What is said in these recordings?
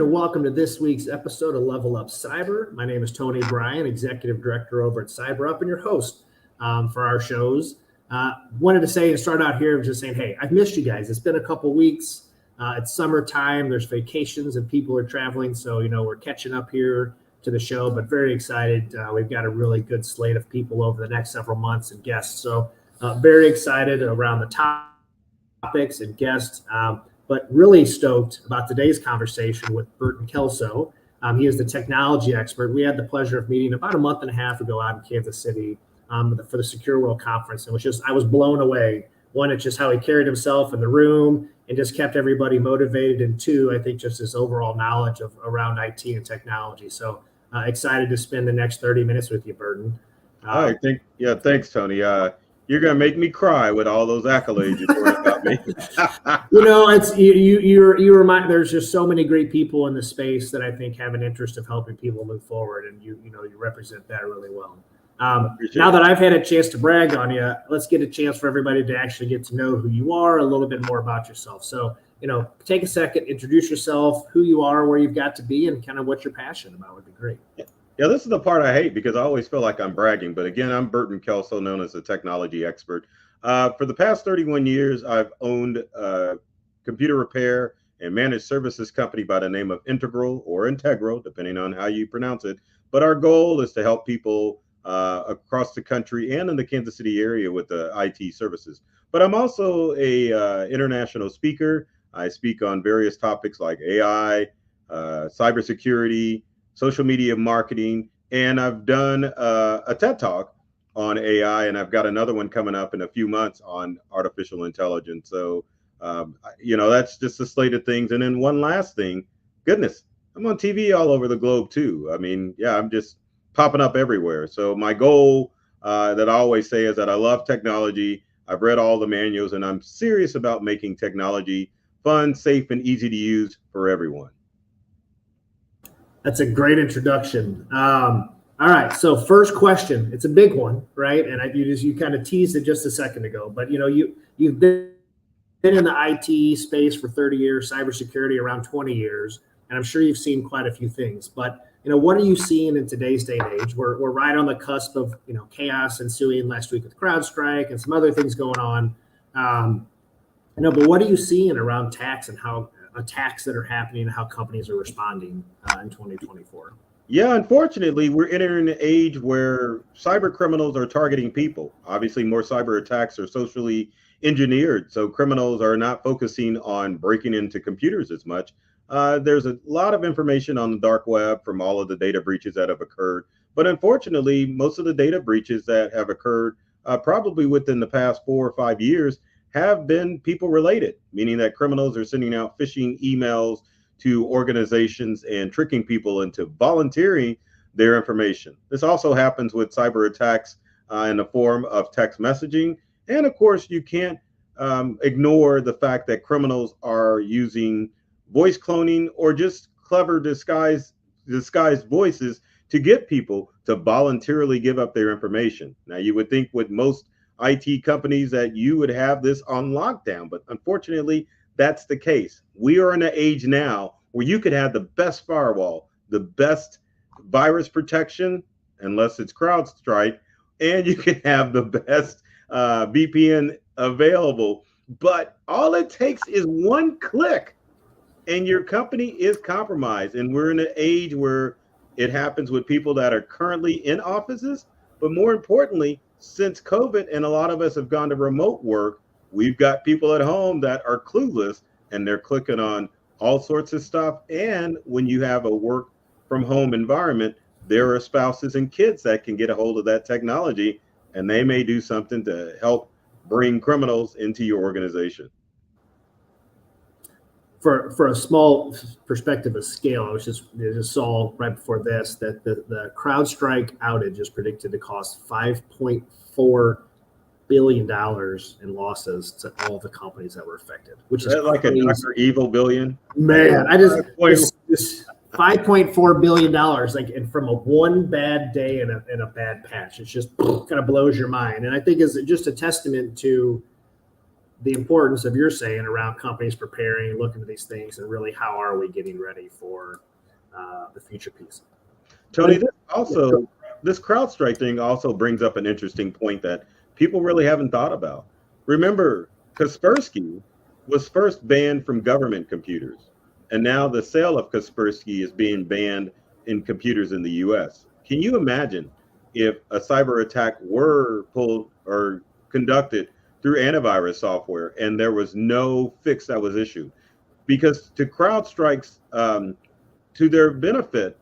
and welcome to this week's episode of LevelUp Cyber. My name is Tony Bryan, Executive Director over at CyberUp, and your host for our shows. Wanted to say and start out here just saying, hey, I've missed you guys. It's been a couple weeks. It's summertime. There's vacations and people are traveling, so we're catching up here to the show. But very excited. We've got a really good slate of people over the next several months and guests. So very excited around the topics and guests. But really stoked about today's conversation with Burton Kelso. He is the technology expert. We had the pleasure of meeting about a month and a half ago out in Kansas City for the Secure World Conference. And I was blown away. One, it's just how he carried himself in the room and just kept everybody motivated. And two, I think just his overall knowledge around IT and technology. So excited to spend the next 30 minutes with you, Burton. Thanks, Tony. You're gonna make me cry with all those accolades you're pouring about me. It's you remind. There's just so many great people in the space that I think have an interest of helping people move forward, and you represent that really well. Now that I've had a chance to brag on you, let's get a chance for everybody to actually get to know who you are, a little bit more about yourself. So take a second, introduce yourself, who you are, where you've got to be, and kind of what you're passionate about would be great. Yeah, this is the part I hate because I always feel like I'm bragging. But again, I'm Burton Kelso, known as a technology expert. For the past 31 years, I've owned a computer repair and managed services company by the name of Integral, depending on how you pronounce it. But our goal is to help people across the country and in the Kansas City area with the IT services. But I'm also a international speaker. I speak on various topics like AI, cybersecurity, social media marketing, and I've done a TED Talk on AI, and I've got another one coming up in a few months on artificial intelligence. So, that's just a slate of things. And then one last thing, goodness, I'm on TV all over the globe too. I'm just popping up everywhere. So my goal that I always say is that I love technology. I've read all the manuals, and I'm serious about making technology fun, safe, and easy to use for everyone. That's a great introduction. All right. So first question, it's a big one, right? And you kind of teased it just a second ago, but you've been in the IT space for 30 years, cybersecurity around 20 years, and I'm sure you've seen quite a few things. But what are you seeing in today's day and age? We're right on the cusp of chaos ensuing last week with CrowdStrike and some other things going on. But what are you seeing around attacks and how attacks that are happening and how companies are responding in 2024? Yeah, unfortunately, we're entering an age where cyber criminals are targeting people. Obviously, more cyber attacks are socially engineered, so criminals are not focusing on breaking into computers as much. There's a lot of information on the dark web from all of the data breaches that have occurred. But unfortunately, most of the data breaches that have occurred probably within the past 4 or 5 years have been people related, meaning that criminals are sending out phishing emails to organizations and tricking people into volunteering their information. This also happens with cyber attacks in the form of text messaging. And of course, you can't ignore the fact that criminals are using voice cloning or just clever disguised voices to get people to voluntarily give up their information. Now, you would think with most IT companies that you would have this on lockdown, but unfortunately, that's the case. We are in an age now where you could have the best firewall, the best virus protection, unless it's CrowdStrike, and you can have the best VPN available. But all it takes is one click and your company is compromised. And we're in an age where it happens with people that are currently in offices, but more importantly, since COVID and a lot of us have gone to remote work, we've got people at home that are clueless and they're clicking on all sorts of stuff. And when you have a work from home environment, there are spouses and kids that can get a hold of that technology, and they may do something to help bring criminals into your organization. For a small perspective of scale, I just saw right before this that the CrowdStrike outage is predicted to cost $5.4 billion in losses to all the companies that were affected, which is like a Dr. Evil billion. Man, this $5.4 billion, and from a one bad day and a bad patch, it's just kind of blows your mind. And I think is just a testament to the importance of you're saying around companies preparing, looking at these things, and really how are we getting ready for the future piece. Tony, this CrowdStrike thing also brings up an interesting point that people really haven't thought about. Remember, Kaspersky was first banned from government computers, and now the sale of Kaspersky is being banned in computers in the US. Can you imagine if a cyber attack were pulled or conducted through antivirus software and there was no fix that was issued? Because to CrowdStrike's, to their benefit,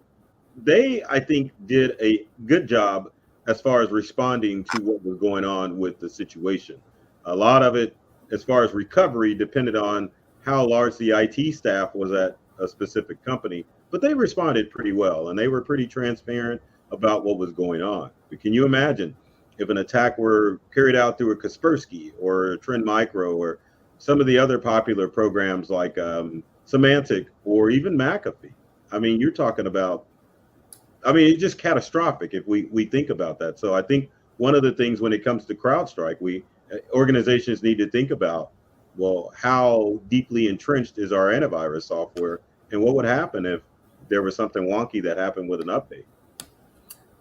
they, I think, did a good job as far as responding to what was going on with the situation. A lot of it, as far as recovery, depended on how large the IT staff was at a specific company, but they responded pretty well and they were pretty transparent about what was going on. But can you imagine if an attack were carried out through a Kaspersky or a Trend Micro or some of the other popular programs like Symantec or even McAfee? I mean, you're talking about, it's just catastrophic if we think about that. So I think one of the things when it comes to CrowdStrike, organizations need to think about, well, how deeply entrenched is our antivirus software, and what would happen if there was something wonky that happened with an update?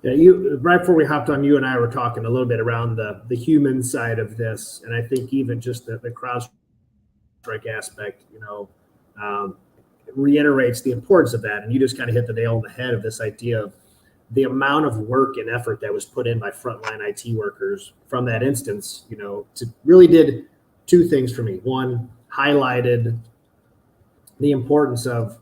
Yeah, right before we hopped on, you and I were talking a little bit around the human side of this, and I think even just the CrowdStrike aspect, reiterates the importance of that. And you just kind of hit the nail on the head of this idea of the amount of work and effort that was put in by frontline IT workers from that instance, to really did two things for me. One, highlighted the importance of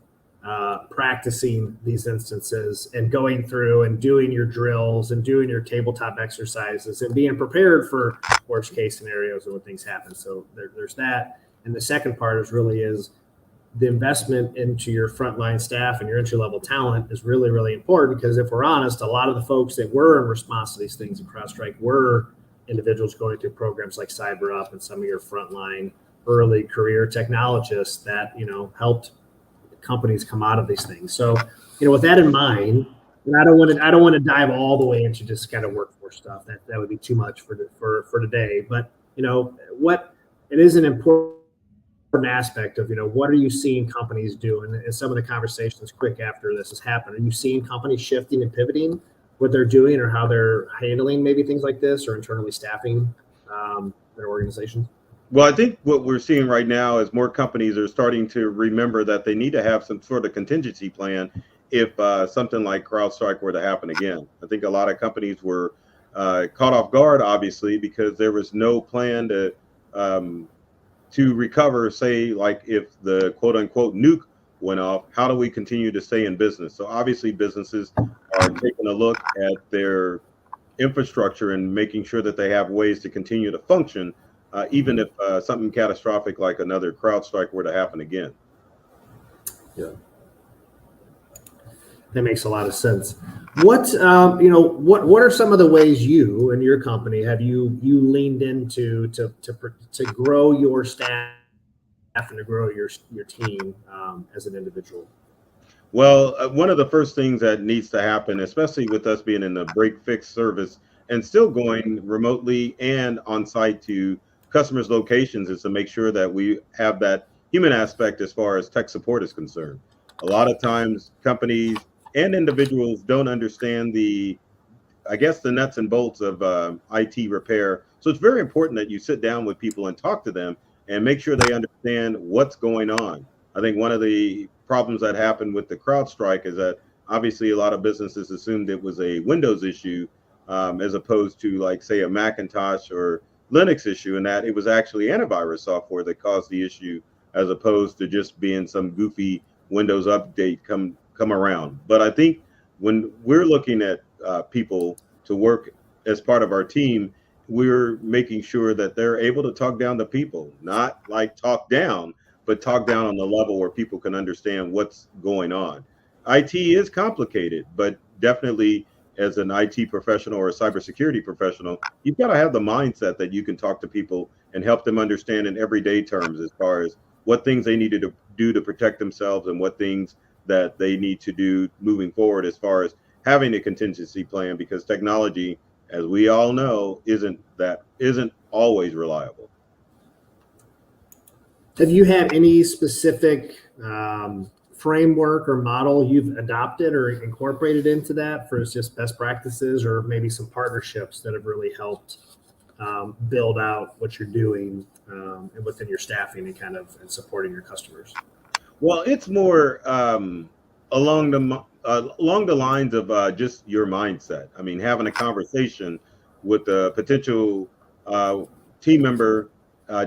practicing these instances and going through and doing your drills and doing your tabletop exercises and being prepared for worst case scenarios and when things happen. So there's that. And the second part is the investment into your frontline staff and your entry-level talent is really, really important, because if we're honest, a lot of the folks that were in response to these things in CrowdStrike were individuals going through programs like CyberUp and some of your frontline early career technologists that, helped companies come out of these things. So, with that in mind, and I don't want to dive all the way into just kind of workforce stuff. That would be too much for today. But, what it is an important aspect of, what are you seeing companies do? And some of the conversations quick after this has happened, are you seeing companies shifting and pivoting what they're doing or how they're handling maybe things like this or internally staffing their organizations? Well, I think what we're seeing right now is more companies are starting to remember that they need to have some sort of contingency plan if something like CrowdStrike were to happen again. I think a lot of companies were caught off guard, obviously, because there was no plan to recover, say, like if the quote unquote nuke went off, how do we continue to stay in business? So obviously businesses are taking a look at their infrastructure and making sure that they have ways to continue to function, even if something catastrophic like another CrowdStrike were to happen again. Yeah. That makes a lot of sense. What are some of the ways you and your company have you leaned into to grow your staff and to grow your team as an individual? Well, one of the first things that needs to happen, especially with us being in the break fix service and still going remotely and on site to customers' locations, is to make sure that we have that human aspect as far as tech support is concerned. A lot of times companies and individuals don't understand the nuts and bolts of IT repair. So it's very important that you sit down with people and talk to them and make sure they understand what's going on. I think one of the problems that happened with the CrowdStrike is that obviously a lot of businesses assumed it was a Windows issue as opposed to, like, say, a Macintosh or Linux issue, and that it was actually antivirus software that caused the issue as opposed to just being some goofy Windows update come around. But I think when we're looking at people to work as part of our team, we're making sure that they're able to talk down to people, not like talk down, but talk down on the level where people can understand what's going on. IT is complicated, but definitely as an IT professional or a cybersecurity professional, you've got to have the mindset that you can talk to people and help them understand in everyday terms as far as what things they need to do to protect themselves and what things that they need to do moving forward as far as having a contingency plan, because technology, as we all know, isn't always reliable. Have you had any specific framework or model you've adopted or incorporated into that for just best practices, or maybe some partnerships that have really helped build out what you're doing and within your staffing and and supporting your customers? Well, it's more along the lines of just your mindset. I mean, having a conversation with a potential uh, team member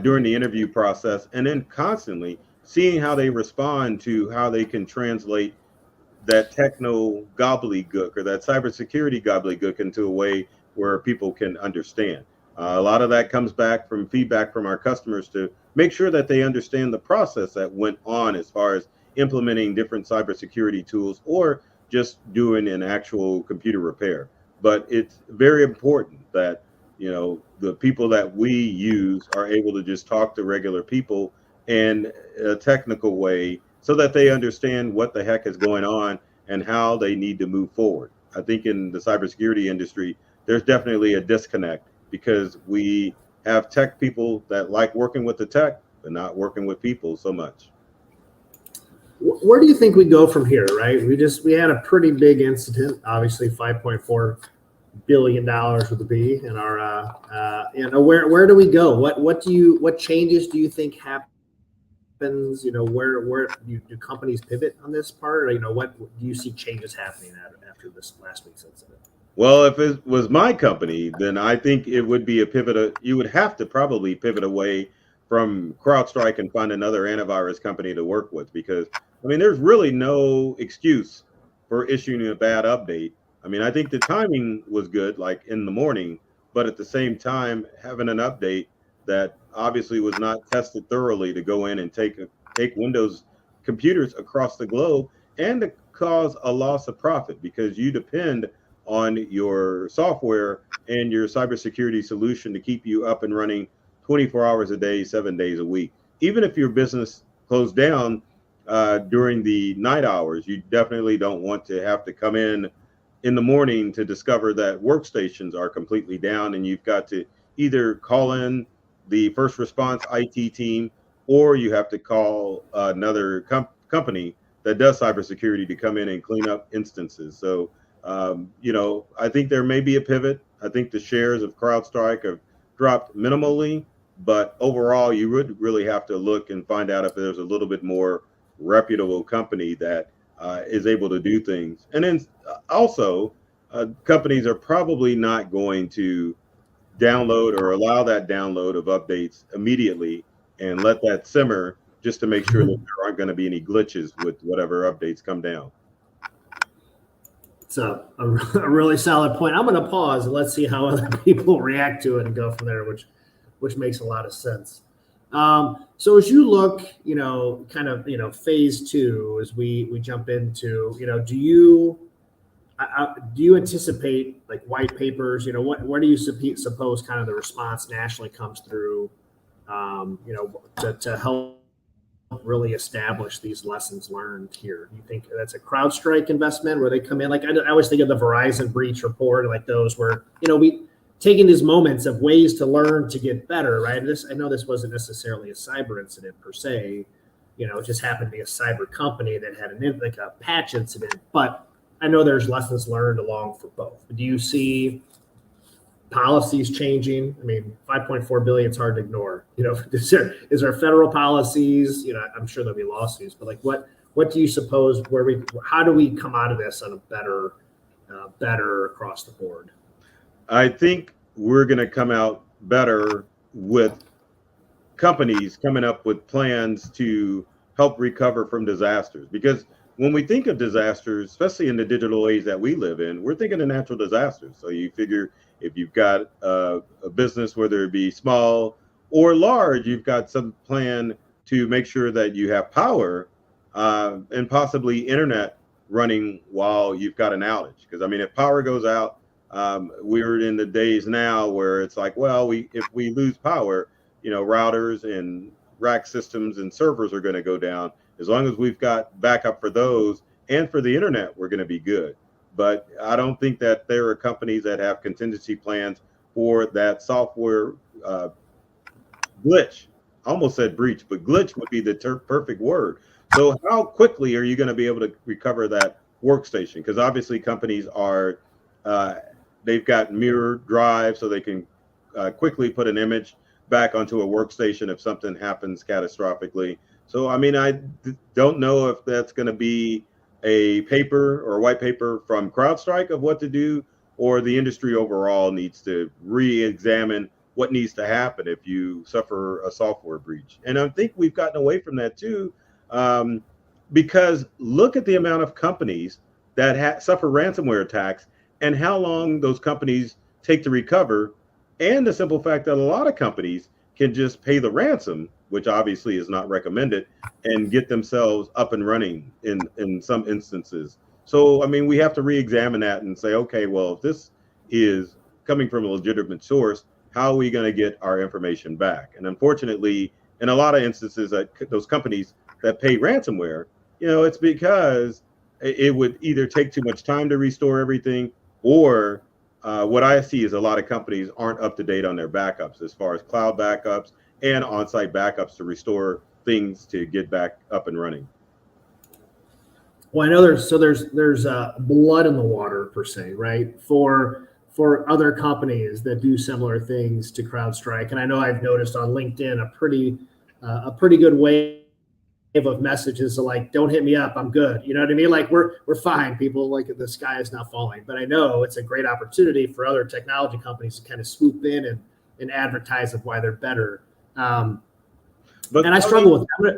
during the interview process, and then constantly seeing how they respond to how they can translate that techno gobbledygook or that cybersecurity gobbledygook into a way where people can understand. A lot of that comes back from feedback from our customers to make sure that they understand the process that went on as far as implementing different cybersecurity tools or just doing an actual computer repair. But it's very important that the people that we use are able to just talk to regular people in a technical way so that they understand what the heck is going on and how they need to move forward. I think in the cybersecurity industry, there's definitely a disconnect because we have tech people that like working with the tech, but not working with people so much. Where do you think we go from here? Right, we had a pretty big incident, obviously $5.4 billion with a B in our where do we go? What changes do you think happens? Where do companies pivot on this part? Or, what do you see changes happening after this last week's incident? Well, if it was my company, then I think it would be a pivot. You would have to probably pivot away from CrowdStrike and find another antivirus company to work with because, I mean, there's really no excuse for issuing a bad update. I mean, I think the timing was good, like in the morning, but at the same time, having an update that obviously was not tested thoroughly to go in and take Windows computers across the globe and to cause a loss of profit because you depend on your software and your cybersecurity solution to keep you up and running 24 hours a day, 7 days a week. Even if your business closed down during the night hours, you definitely don't want to have to come in the morning to discover that workstations are completely down and you've got to either call in the first response IT team or you have to call another company that does cybersecurity to come in and clean up instances. So I think there may be a pivot. I think the shares of CrowdStrike have dropped minimally, but overall, you would really have to look and find out if there's a little bit more reputable company that is able to do things. And then also, companies are probably not going to download or allow that download of updates immediately and let that simmer just to make sure that there aren't going to be any glitches with whatever updates come down. It's a really solid point. I'm going to pause and let's see how other people react to it and go from there, which makes a lot of sense. So as you look, phase two, as we jump into, do you anticipate like white papers? Where do you suppose kind of the response nationally comes through, to help really establish these lessons learned here? Do you think that's a CrowdStrike investment where they come in? Like I always think of the Verizon breach report, like those where we taking these moments of ways to learn to get better, right? I know this wasn't necessarily a cyber incident per se, it just happened to be a cyber company that had a patch incident, but I know there's lessons learned along for both. Do you see policies changing? I mean, 5.4 billion is hard to ignore. Is there federal policies? I'm sure there'll be lawsuits, but like, what do you suppose? How do we come out of this on a better across the board? I think we're going to come out better with companies coming up with plans to help recover from disasters. Because when we think of disasters, especially in the digital age that we live in, we're thinking of natural disasters. So you figure if you've got a business, whether it be small or large, you've got some plan to make sure that you have power and possibly internet running while you've got an outage. Because I mean, if power goes out, we're in the days now where it's like, well, if we lose power, routers and rack systems and servers are going to go down. As long as we've got backup for those and for the internet, we're going to be good. But I don't think that there are companies that have contingency plans for that software glitch almost said breach, but glitch would be the perfect word. So how quickly are you going to be able to recover that workstation? Because obviously companies are, they've got mirror drive, so they can quickly put an image back onto a workstation if something happens catastrophically. So, I mean, don't know if that's going to be a paper or white paper from CrowdStrike of what to do, or the industry overall needs to re-examine what needs to happen if you suffer a software breach. And I think we've gotten away from that too, because look at the amount of companies that suffer ransomware attacks and how long those companies take to recover, and the simple fact that a lot of companies can just pay the ransom, which obviously is not recommended, and get themselves up and running in some instances. So, I mean, we have to re-examine that and say, okay, well, if this is coming from a legitimate source, how are we going to get our information back? And unfortunately, in a lot of instances, those companies that pay ransomware, it's because it would either take too much time to restore everything, or what I see is a lot of companies aren't up to date on their backups, as far as cloud backups and on-site backups to restore things to get back up and running. Well, I know there's blood in the water per se, right? For other companies that do similar things to CrowdStrike, and I know I've noticed on LinkedIn a pretty good wave of messages like, "Don't hit me up, I'm good." You know what I mean? Like we're fine. People, like, the sky is not falling. But I know it's a great opportunity for other technology companies to kind of swoop in and advertise of why they're better. But and I struggle with that.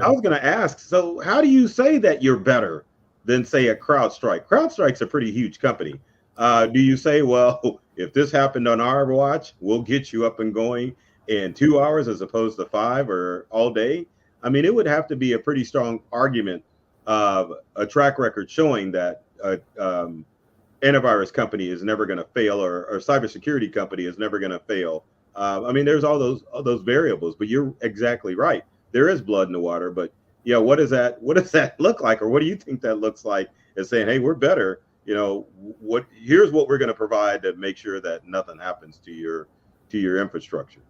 I was going to ask, so how do you say that you're better than, say, a CrowdStrike? CrowdStrike's a pretty huge company. Do you say, well, if this happened on our watch, we'll get you up and going in 2 hours as opposed to 5 or all day? I mean, it would have to be a pretty strong argument of a track record showing that antivirus company is never going to fail, or cybersecurity company is never going to fail. I mean, there's all those variables, but you're exactly right. There is blood in the water, but what does that look like, or what do you think that looks like? As saying, hey, we're better. Here's what we're going to provide to make sure that nothing happens to your infrastructure.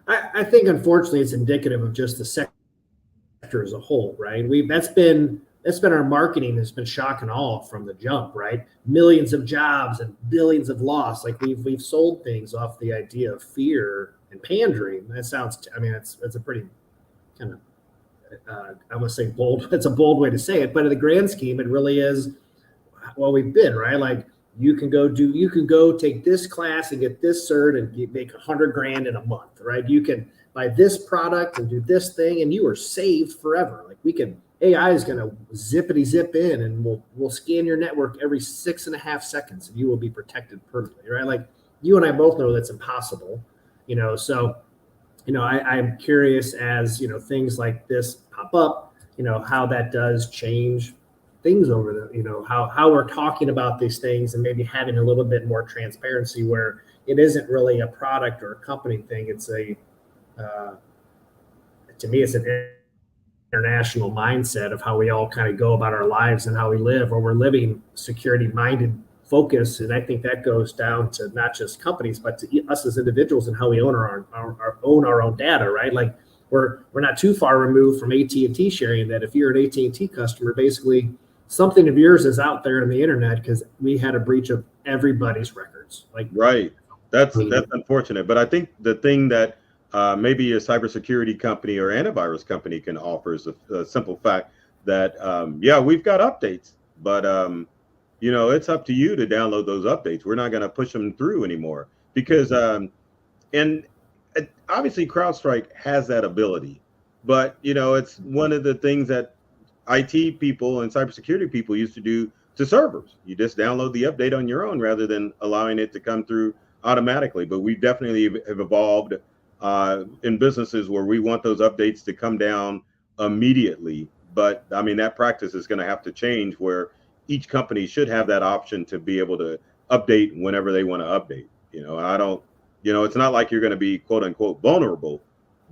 I think, unfortunately, it's indicative of just the sector as a whole, right? That's been our marketing has been shock and awe from the jump, right? Millions of jobs and billions of loss. Like we've sold things off the idea of fear and pandering. That sounds, I mean, it's a pretty kind of, I want to say bold. It's a bold way to say it, but in the grand scheme, it really is what we've been, right? Like you can go take this class and get this cert and you make $100,000 in a month, right? You can buy this product and do this thing, and you are saved forever. Like AI is going to zippity zip in, and we'll scan your network every 6.5 seconds, and you will be protected permanently, right? Like you and I both know that's impossible, So, I'm curious as things like this pop up, how that does change things over the, how we're talking about these things, and maybe having a little bit more transparency where it isn't really a product or a company thing. It's to me, it's an international mindset of how we all kind of go about our lives and how we live, or we're living security-minded focus. And I think that goes down to not just companies, but to us as individuals and how we own our own data, right? Like we're not too far removed from AT&T sharing that if you're an AT&T customer, basically something of yours is out there on the internet because we had a breach of everybody's records. Like right, that's unfortunate. But I think the thing that maybe a cybersecurity company or antivirus company can offer is a simple fact that, we've got updates, but, it's up to you to download those updates. We're not going to push them through anymore because, and obviously CrowdStrike has that ability, but, it's one of the things that IT people and cybersecurity people used to do to servers. You just download the update on your own rather than allowing it to come through automatically. But we definitely have evolved in businesses where we want those updates to come down immediately. But I mean, that practice is going to have to change where each company should have that option to be able to update whenever they want to update. I don't, it's not like you're going to be quote unquote vulnerable,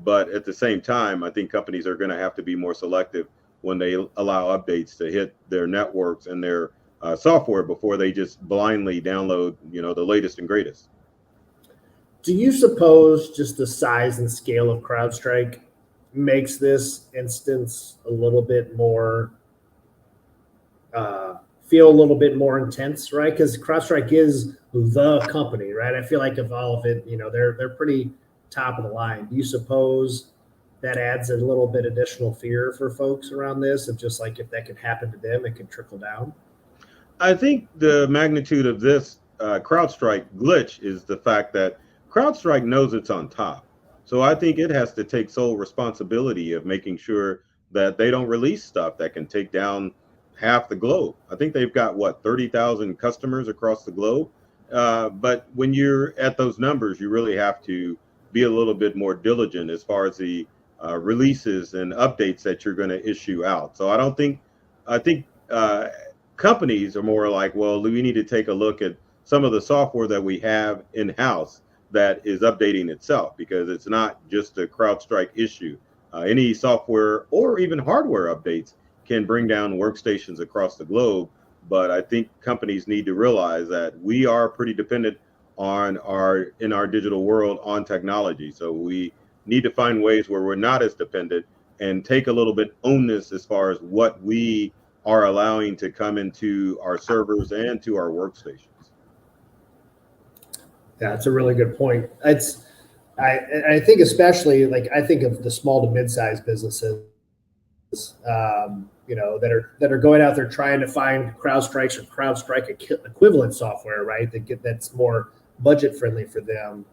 but at the same time, I think companies are going to have to be more selective when they allow updates to hit their networks and their software before they just blindly download, the latest and greatest. Do you suppose just the size and scale of CrowdStrike makes this instance a little bit more feel a little bit more intense, right? Because CrowdStrike is the company, right? I feel like of all of it, they're pretty top of the line. Do you suppose that adds a little bit additional fear for folks around this of just like if that could happen to them, it could trickle down? I think the magnitude of this CrowdStrike glitch is the fact that CrowdStrike knows it's on top. So I think it has to take sole responsibility of making sure that they don't release stuff that can take down half the globe. I think they've got what, 30,000 customers across the globe. But when you're at those numbers, you really have to be a little bit more diligent as far as the releases and updates that you're going to issue out. So I think companies are more like, well, we need to take a look at some of the software that we have in-house that is updating itself, because it's not just a CrowdStrike issue. Any software or even hardware updates can bring down workstations across the globe. But I think companies need to realize that we are pretty dependent in our digital world on technology. So we need to find ways where we're not as dependent and take a little bit onus as far as what we are allowing to come into our servers and to our workstations. Yeah, that's a really good point. I think especially I think of the small to mid-sized businesses, that are going out there trying to find CrowdStrikes or CrowdStrike equivalent software, right? That's more budget friendly for them.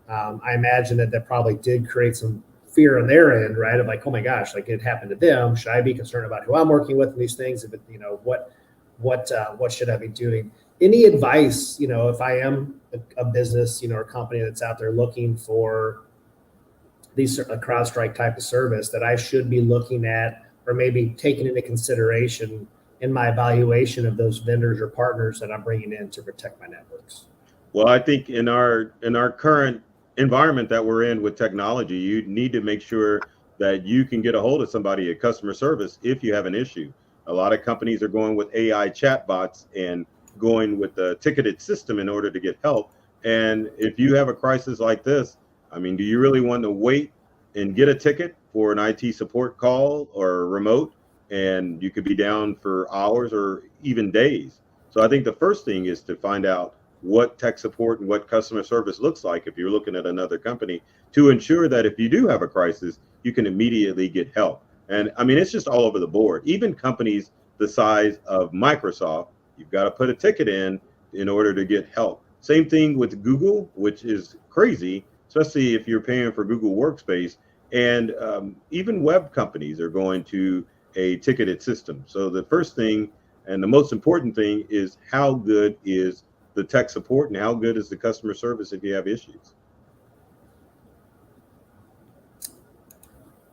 I imagine that probably did create some fear on their end, right? Of like, oh my gosh, like it happened to them. Should I be concerned about who I'm working with in these things? If it, what should I be doing? Any advice, if I am a business, or a company that's out there looking for a CrowdStrike type of service that I should be looking at or maybe taking into consideration in my evaluation of those vendors or partners that I'm bringing in to protect my networks? Well, I think in our current environment that we're in with technology, you need to make sure that you can get a hold of somebody at customer service if you have an issue. A lot of companies are going with AI chatbots and going with the ticketed system in order to get help. And if you have a crisis like this, I mean, do you really want to wait and get a ticket for an IT support call or remote? And you could be down for hours or even days. So I think the first thing is to find out what tech support and what customer service looks like if you're looking at another company, to ensure that if you do have a crisis, you can immediately get help. And I mean, it's just all over the board. Even companies the size of Microsoft, you've got to put a ticket in order to get help. Same thing with Google, which is crazy, especially if you're paying for Google Workspace. And even web companies are going to a ticketed system. So the first thing and the most important thing is how good is the tech support and how good is the customer service if you have issues.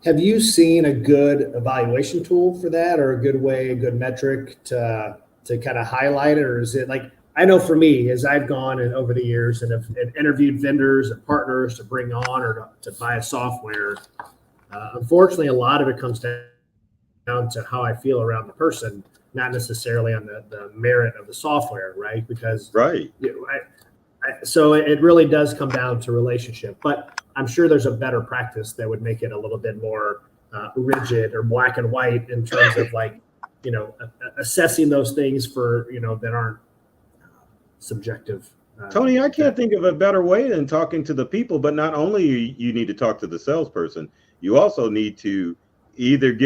Have you seen a good evaluation tool for that, or a good metric to kind of highlight it? Or is it like, I know for me, as I've gone and over the years and have interviewed vendors and partners to bring on or to buy a software, unfortunately, a lot of it comes down to how I feel around the person, not necessarily on the merit of the software, right? Because right. So it really does come down to relationship. But I'm sure there's a better practice that would make it a little bit more rigid or black and white in terms of assessing those things for, that aren't subjective. Tony, I can't think of a better way than talking to the people. But not only you need to talk to the salesperson, you also need to either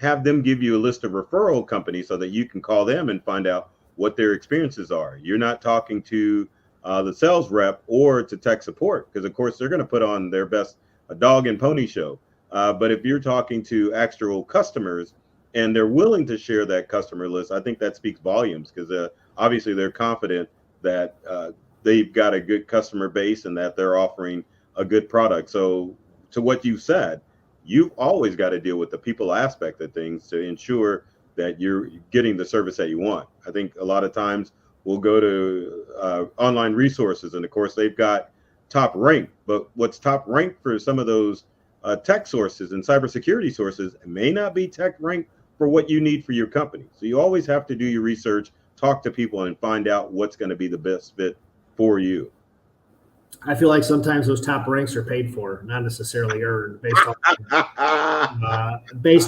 have them give you a list of referral companies so that you can call them and find out what their experiences are. You're not talking to the sales rep or to tech support, because of course they're going to put on their best dog and pony show. But if you're talking to actual customers and they're willing to share that customer list, I think that speaks volumes, because obviously they're confident that they've got a good customer base and that they're offering a good product. So to what you said, you've always got to deal with the people aspect of things to ensure that you're getting the service that you want. I think a lot of times we'll go to online resources, and of course they've got top rank, but what's top rank for some of those tech sources and cybersecurity sources may not be tech rank for what you need for your company. So you always have to do your research, talk to people, and find out what's going to be the best fit for you. I feel like sometimes those top ranks are paid for, not necessarily earned, based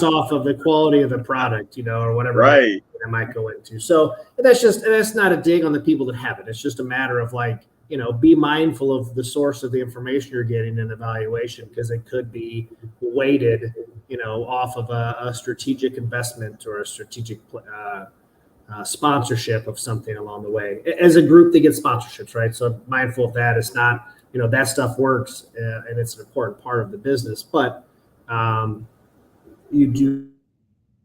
off of the quality of the product, or whatever Right. I might go into. So that's not a dig on the people that have it. It's just a matter of be mindful of the source of the information you're getting in evaluation, because it could be weighted, off of a strategic investment or a strategic sponsorship of something along the way. As a group, they get sponsorships, right? So mindful of that. It's not, that stuff works and it's an important part of the business, but you do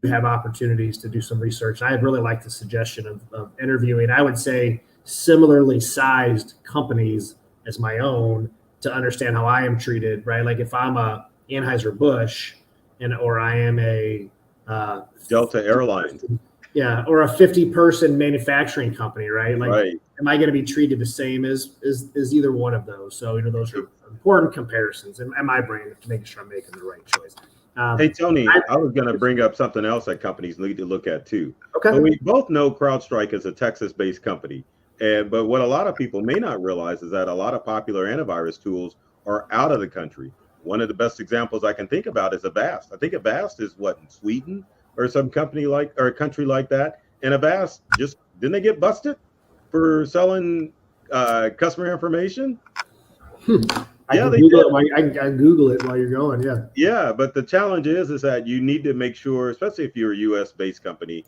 have opportunities to do some research. I really like the suggestion of interviewing, I would say, similarly sized companies as my own to understand how I am treated, right? Like if I'm a Anheuser-Busch or I am a Delta Airlines. Yeah, or a 50-person manufacturing company, right? Like, right. Am I going to be treated the same as either one of those? So, those are important comparisons in my brain to making sure I'm making the right choice. Hey, Tony, I was going to bring up something else that companies need to look at too. Okay. So we both know CrowdStrike is a Texas-based company. But what a lot of people may not realize is that a lot of popular antivirus tools are out of the country. One of the best examples I can think about is Avast. I think Avast is in Sweden or some country like that. And Avast didn't they get busted for selling customer information? Yeah, they did. I can Google it while you're going. Yeah. Yeah, but the challenge is that you need to make sure, especially if you're a U.S. based company,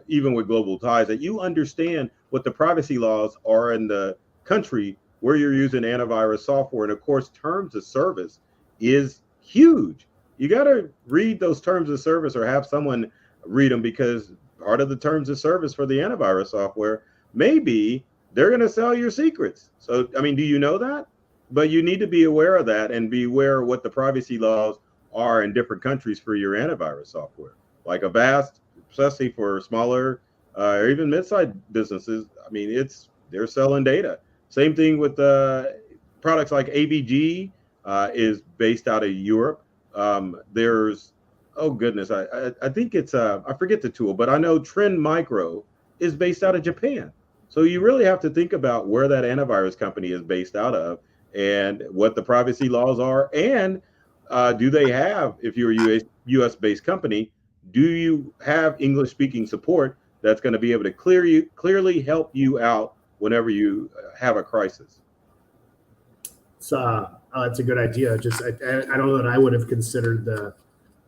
even with global ties, that you understand what the privacy laws are in the country where you're using antivirus software. And of course, terms of service is huge. You got to read those terms of service or have someone read them, because part of the terms of service for the antivirus software maybe they're going to sell your secrets. So, I mean, do you know that? But you need to be aware of that and be aware of what the privacy laws are in different countries for your antivirus software. Like Avast, especially for smaller or even mid-sized businesses, I mean, they're selling data. Same thing with products like AVG is based out of Europe. There's, oh goodness, I think it's, I forget the tool, but I know Trend Micro is based out of Japan. So you really have to think about where that antivirus company is based out of and what the privacy laws are. And do they have, if you're a US based company, do you have English speaking support that's going to be able to clearly help you out whenever you have a crisis? It's a good idea. Just I don't know that I would have considered the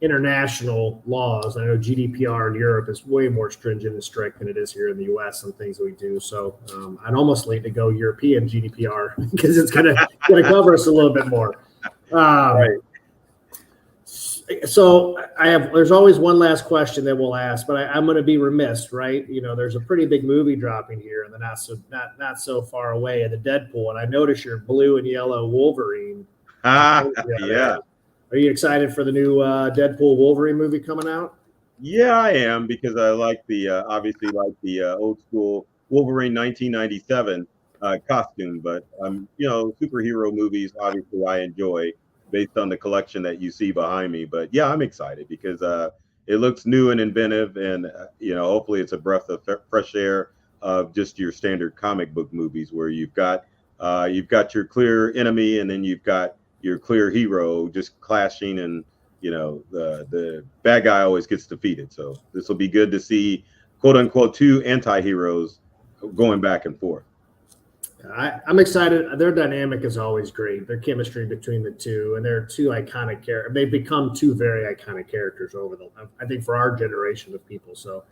international laws. I know GDPR in Europe is way more stringent and strict than it is here in the US on things that we do. So I'd almost like to go European GDPR because it's going to cover us a little bit more. Right. So there's always one last question that we'll ask, but I'm going to be remiss, right? There's a pretty big movie dropping here in the not so far away in the Deadpool. And I notice your blue and yellow Wolverine. Yeah. Are you excited for the new Deadpool Wolverine movie coming out? Yeah, I am, because I like obviously like the old school Wolverine 1997 costume. But superhero movies obviously I enjoy based on the collection that you see behind me. But yeah, I'm excited because it looks new and inventive, and hopefully it's a breath of fresh air of just your standard comic book movies where you've got your clear enemy and then you've got your clear hero just clashing, and the bad guy always gets defeated. So this will be good to see, quote unquote, two anti-heroes going back and forth. I'm excited. Their dynamic is always great. Their chemistry between the two, and they're two iconic characters. They've become two very iconic characters I think for our generation of people. So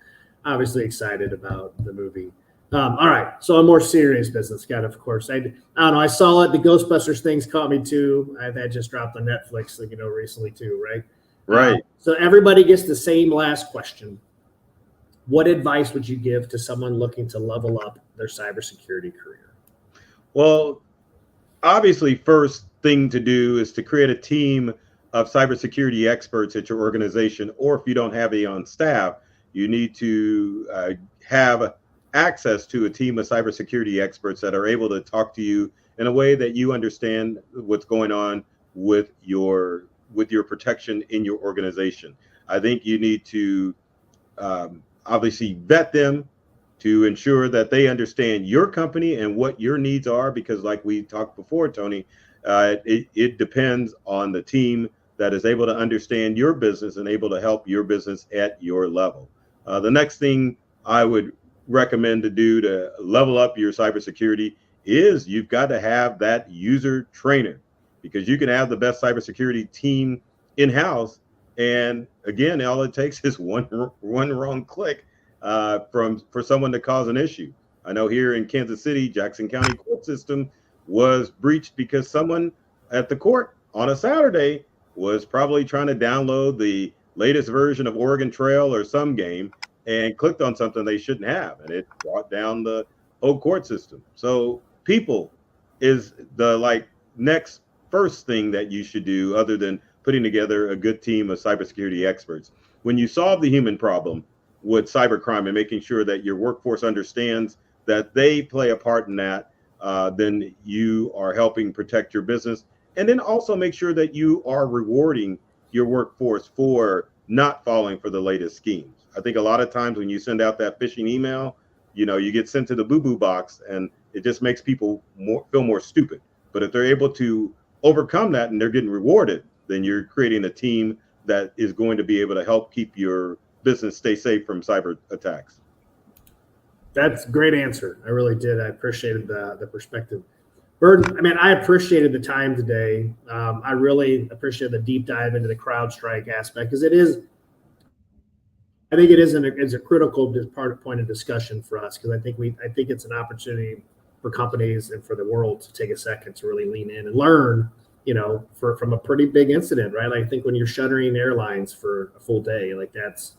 obviously excited about the movie. All right, so a more serious business, Scott, of course. I don't know. I saw it. The Ghostbusters things caught me too. That just dropped on Netflix, recently too, right? Right. So everybody gets the same last question. What advice would you give to someone looking to level up their cybersecurity career? Well, obviously, first thing to do is to create a team of cybersecurity experts at your organization, or if you don't have any on staff, you need to have access to a team of cybersecurity experts that are able to talk to you in a way that you understand what's going on with your protection in your organization. I think you need to obviously vet them to ensure that they understand your company and what your needs are, because like we talked before, Tony, it depends on the team that is able to understand your business and able to help your business at your level. The next thing I would recommend to do to level up your cybersecurity is you've got to have that user trainer, because you can have the best cybersecurity team in-house, and again, all it takes is one wrong click for someone to cause an issue. I know here in Kansas City, Jackson County court system was breached because someone at the court on a Saturday was probably trying to download the latest version of Oregon Trail or some game and clicked on something they shouldn't have, and it brought down the whole court system. So people is the next first thing that you should do, other than putting together a good team of cybersecurity experts. When you solve the human problem with cybercrime and making sure that your workforce understands that they play a part in that, then you are helping protect your business. And then also make sure that you are rewarding your workforce for not falling for the latest schemes. I think a lot of times when you send out that phishing email, you get sent to the boo-boo box, and it just makes people feel more stupid. But if they're able to overcome that and they're getting rewarded, then you're creating a team that is going to be able to help keep your business stay safe from cyber attacks. That's a great answer. I really did. I appreciated the perspective. Burton, I appreciated the time today. I really appreciate the deep dive into the CrowdStrike aspect, because I think it is a critical point of discussion for us, because I think it's an opportunity for companies and for the world to take a second to really lean in and learn, from a pretty big incident, right? I think when you're shuttering airlines for a full day, that's,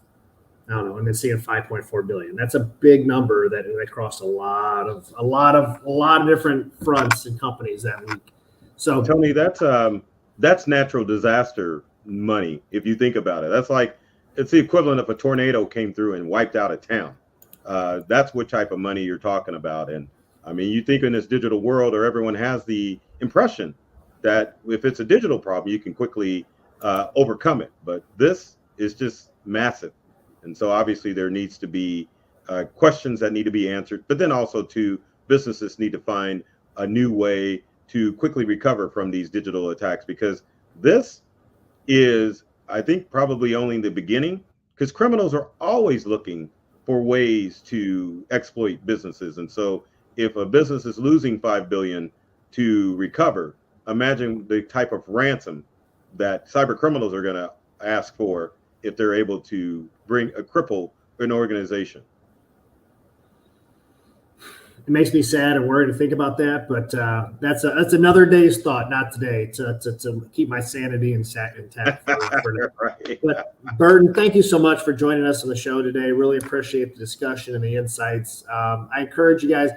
I don't know, and then seeing 5.4 billion, that's a big number that crossed a lot of different fronts and companies that week. So Tony, that's natural disaster money. If you think about it, it's the equivalent if a tornado came through and wiped out a town. That's what type of money you're talking about. And you think in this digital world, or everyone has the impression that if it's a digital problem, you can quickly overcome it. But this is just massive. And so obviously there needs to be questions that need to be answered, but then also businesses need to find a new way to quickly recover from these digital attacks, because this is, I think, probably only the beginning, because criminals are always looking for ways to exploit businesses. And so if a business is losing 5 billion to recover, imagine the type of ransom that cyber criminals are going to ask for if they're able to cripple an organization. It makes me sad and worried to think about that, but that's another day's thought, not today, to keep my sanity intact. Right. But Burton, thank you so much for joining us on the show today. Really appreciate the discussion and the insights. I encourage you guys.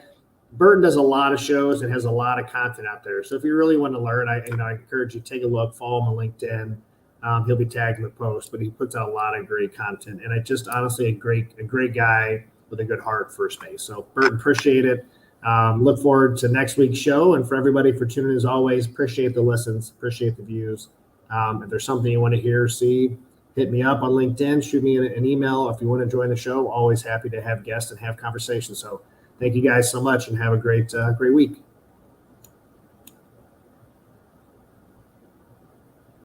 Burton does a lot of shows and has a lot of content out there. So if you really want to learn, I encourage you to take a look, follow him on LinkedIn. He'll be tagged in the post, but he puts out a lot of great content, and just honestly a great guy with a good heart for space. So Burton, appreciate it. Look forward to next week's show, and for everybody for tuning in, as always, appreciate the listens, appreciate the views. If there's something you want to hear or see, hit me up on LinkedIn, shoot me an email. If you want to join the show, always happy to have guests and have conversations. So thank you guys so much, and have a great week.